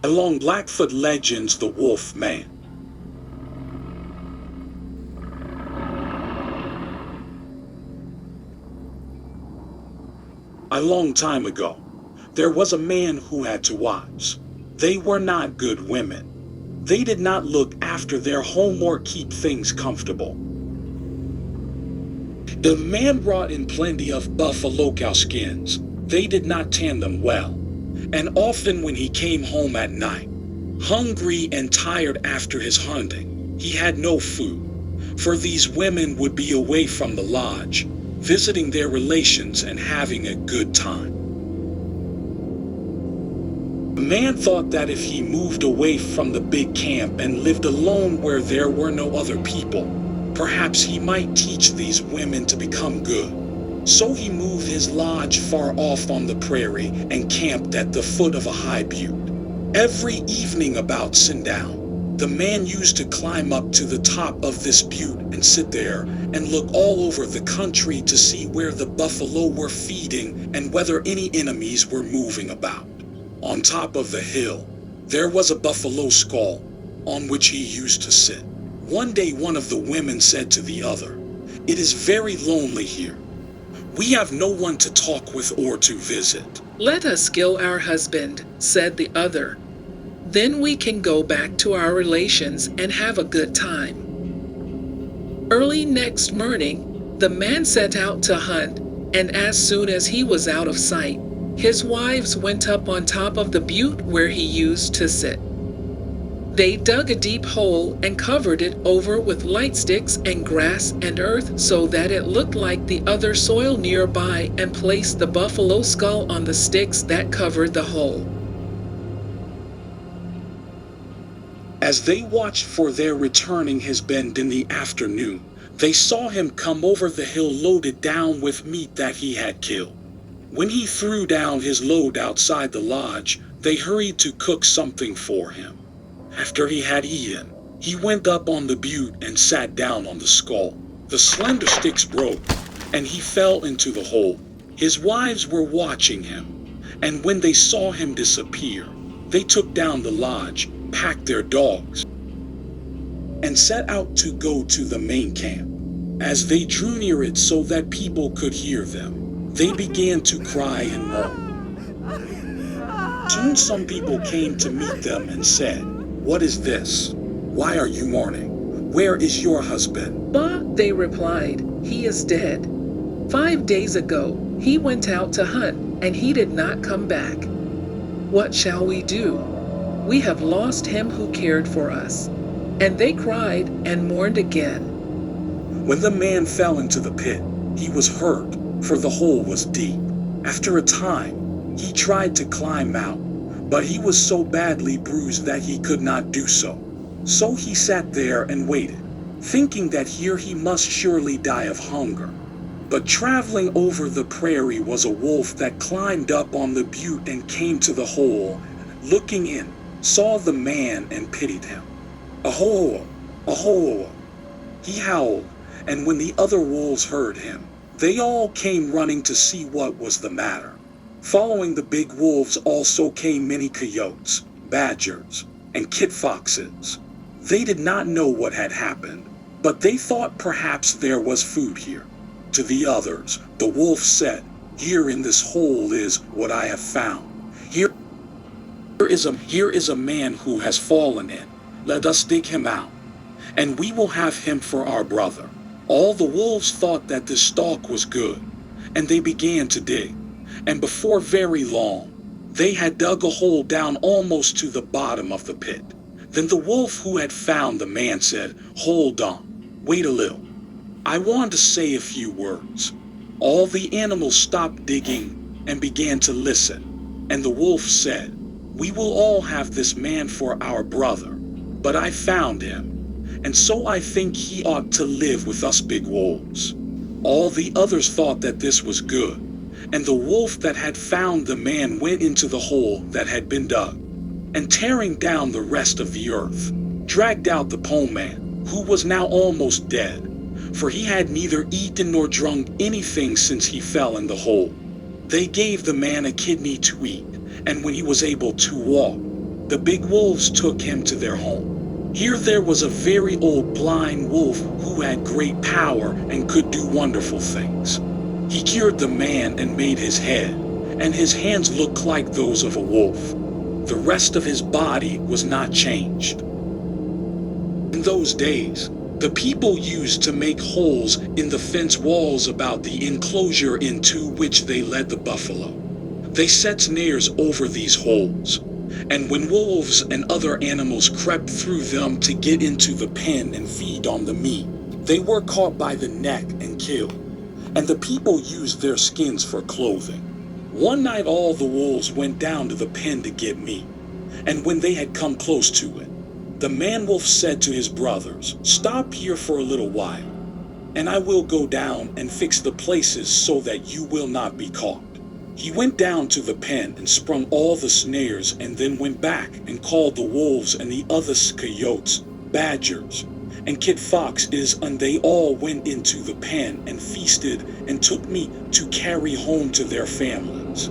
Along Blackfoot legends, the Wolf Man. A long time ago, there was a man who had two wives. They were not good women. They did not look after their home or keep things comfortable. The man brought in plenty of buffalo cow skins. They did not tan them well, and often when he came home at night, hungry and tired after his hunting, he had no food, for these women would be away from the lodge, visiting their relations and having a good time. The man thought that if he moved away from the big camp and lived alone where there were no other people, perhaps he might teach these women to become good. So he moved his lodge far off on the prairie and camped at the foot of a high butte. Every evening about sundown, the man used to climb up to the top of this butte and sit there and look all over the country to see where the buffalo were feeding and whether any enemies were moving about. On top of the hill, there was a buffalo skull on which he used to sit. One day one of the women said to the other, "It is very lonely here. We have no one to talk with or to visit." "Let us kill our husband," said the other. "Then we can go back to our relations and have a good time." Early next morning, the man set out to hunt, and as soon as he was out of sight, his wives went up on top of the butte where he used to sit. They dug a deep hole and covered it over with light sticks and grass and earth so that it looked like the other soil nearby, and placed the buffalo skull on the sticks that covered the hole. As they watched for their returning husband in the afternoon, they saw him come over the hill loaded down with meat that he had killed. When he threw down his load outside the lodge, they hurried to cook something for him. After he had eaten, he went up on the butte and sat down on the skull. The slender sticks broke, and he fell into the hole. His wives were watching him, and when they saw him disappear, they took down the lodge, packed their dogs, and set out to go to the main camp. As they drew near it so that people could hear them, they began to cry and mourn. Soon some people came to meet them and said, "What is this? Why are you mourning? Where is your husband?" "But," they replied, "he is dead. 5 days ago, he went out to hunt, and he did not come back. What shall we do? We have lost him who cared for us." And they cried and mourned again. When the man fell into the pit, he was hurt, for the hole was deep. After a time, he tried to climb out, but he was so badly bruised that he could not do so. So he sat there and waited, thinking that here he must surely die of hunger. But traveling over the prairie was a wolf that climbed up on the butte and came to the hole, looking in, saw the man and pitied him. "Ahoa, ahoa," he howled, and when the other wolves heard him, they all came running to see what was the matter. Following the big wolves also came many coyotes, badgers, and kit foxes. They did not know what had happened, but they thought perhaps there was food here. To the others, the wolf said, "Here in this hole is what I have found. Here is a man who has fallen in. Let us dig him out, and we will have him for our brother." All the wolves thought that this stalk was good, and they began to dig. And before very long, they had dug a hole down almost to the bottom of the pit. Then the wolf who had found the man said, "Hold on, wait a little. I want to say a few words." All the animals stopped digging and began to listen. And the wolf said, "We will all have this man for our brother, but I found him, and so I think he ought to live with us big wolves." All the others thought that this was good, and the wolf that had found the man went into the hole that had been dug, and tearing down the rest of the earth, dragged out the poor man, who was now almost dead, for he had neither eaten nor drunk anything since he fell in the hole. They gave the man a kidney to eat, and when he was able to walk, the big wolves took him to their home. Here there was a very old blind wolf who had great power and could do wonderful things. He cured the man and made his head, and his hands looked like those of a wolf. The rest of his body was not changed. In those days, the people used to make holes in the fence walls about the enclosure into which they led the buffalo. They set snares over these holes, and when wolves and other animals crept through them to get into the pen and feed on the meat, they were caught by the neck and killed, and the people used their skins for clothing. One night all the wolves went down to the pen to get meat, and when they had come close to it, the man wolf said to his brothers, "Stop here for a little while, and I will go down and fix the places so that you will not be caught." He went down to the pen and sprung all the snares, and then went back and called the wolves and the other coyotes, badgers, and kid foxes, and they all went into the pen and feasted and took meat to carry home to their families.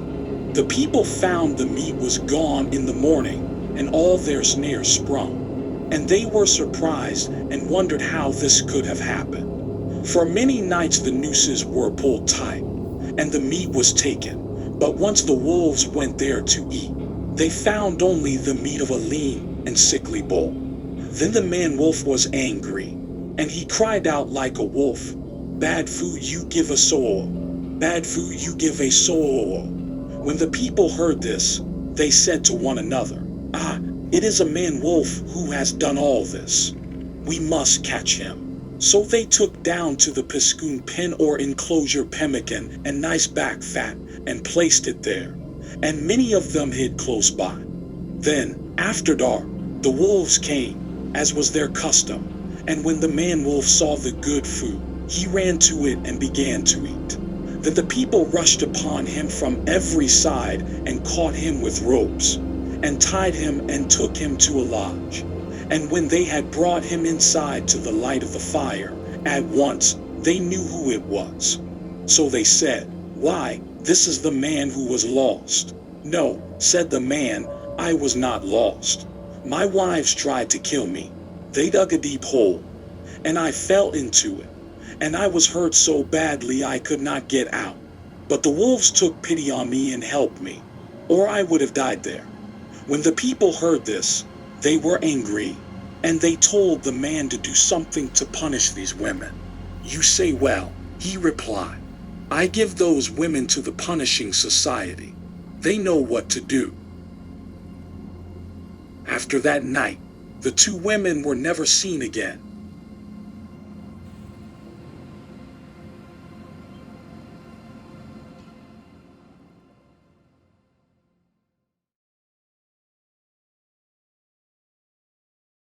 The people found the meat was gone in the morning and all their snares sprung, and they were surprised and wondered how this could have happened. For many nights the nooses were pulled tight, and the meat was taken. But once the wolves went there to eat, they found only the meat of a lean and sickly bull. Then the man wolf was angry, and he cried out like a wolf, "Bad food you give a soul, bad food you give a soul." When the people heard this, they said to one another, "Ah, it is a man wolf who has done all this. We must catch him." So they took down to the Piscoon pen or enclosure pemmican and nice back fat and placed it there, and many of them hid close by. Then, after dark, the wolves came, as was their custom, and when the man wolf saw the good food, he ran to it and began to eat. Then the people rushed upon him from every side and caught him with ropes, and tied him and took him to a lodge. And when they had brought him inside to the light of the fire, at once they knew who it was. So they said, "Why, this is the man who was lost." "No," said the man, "I was not lost. My wives tried to kill me. They dug a deep hole, and I fell into it, and I was hurt so badly I could not get out. But the wolves took pity on me and helped me, or I would have died there." When the people heard this, they were angry, and they told the man to do something to punish these women. "You say well," he replied. "I give those women to the punishing society. They know what to do." After that night, the two women were never seen again.